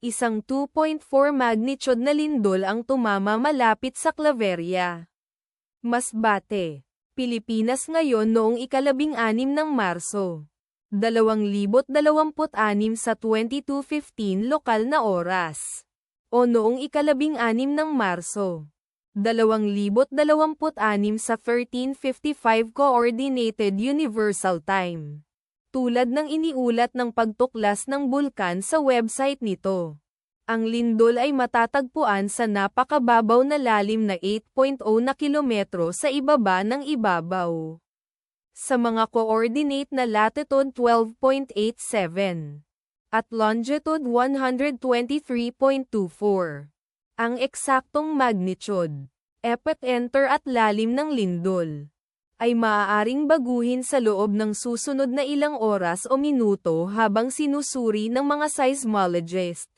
Isang 2.4 magnitude na lindol ang tumama malapit sa Claveria, Masbate, Pilipinas ngayon noong ika-16 ng Marso, 2026 sa 22:15 lokal na oras. O noong ika-16 ng Marso, 2026 sa 13:55 Coordinated Universal Time. Tulad ng iniulat ng pagtuklas ng bulkan sa website nito, ang lindol ay matatagpuan sa napakababaw na lalim na 8.0 na kilometro sa ibaba ng ibabaw. Sa mga coordinate na latitude 12.87 at longitude 123.24. Ang eksaktong magnitude, epicenter at lalim ng lindol ay maaaring baguhin sa loob ng susunod na ilang oras o minuto habang sinusuri ng mga seismologist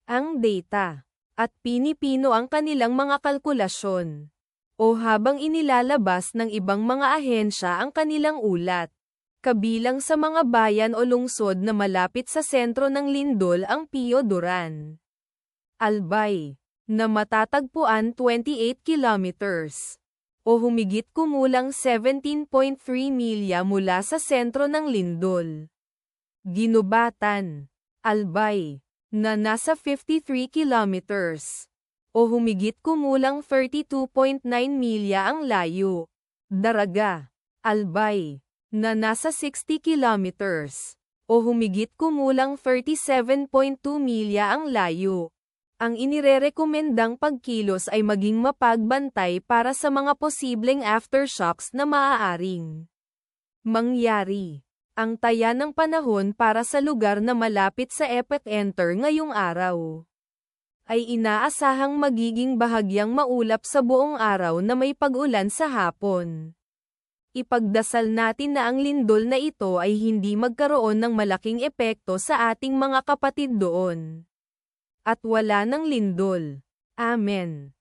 ang data, at pinipino ang kanilang mga kalkulasyon, o habang inilalabas ng ibang mga ahensya ang kanilang ulat. Kabilang sa mga bayan o lungsod na malapit sa sentro ng lindol ang Pio Duran, Albay, na matatagpuan 28 kilometers, o humigit kumulang 17.3 milya mula sa sentro ng lindol. Ginubatan, Albay, na nasa 53 kilometers, o humigit kumulang 32.9 milya ang layo. Daraga, Albay, na nasa 60 kilometers, o humigit kumulang 37.2 milya ang layo. Ang inirerekomendang pagkilos ay maging mapagbantay para sa mga posibleng aftershocks na maaaring mangyari. Ang taya ng panahon para sa lugar na malapit sa epicenter ngayong araw ay inaasahang magiging bahagyang maulap sa buong araw na may pag-ulan sa hapon. Ipagdasal natin na ang lindol na ito ay hindi magkaroon ng malaking epekto sa ating mga kapatid doon. At wala ng lindol. Amen.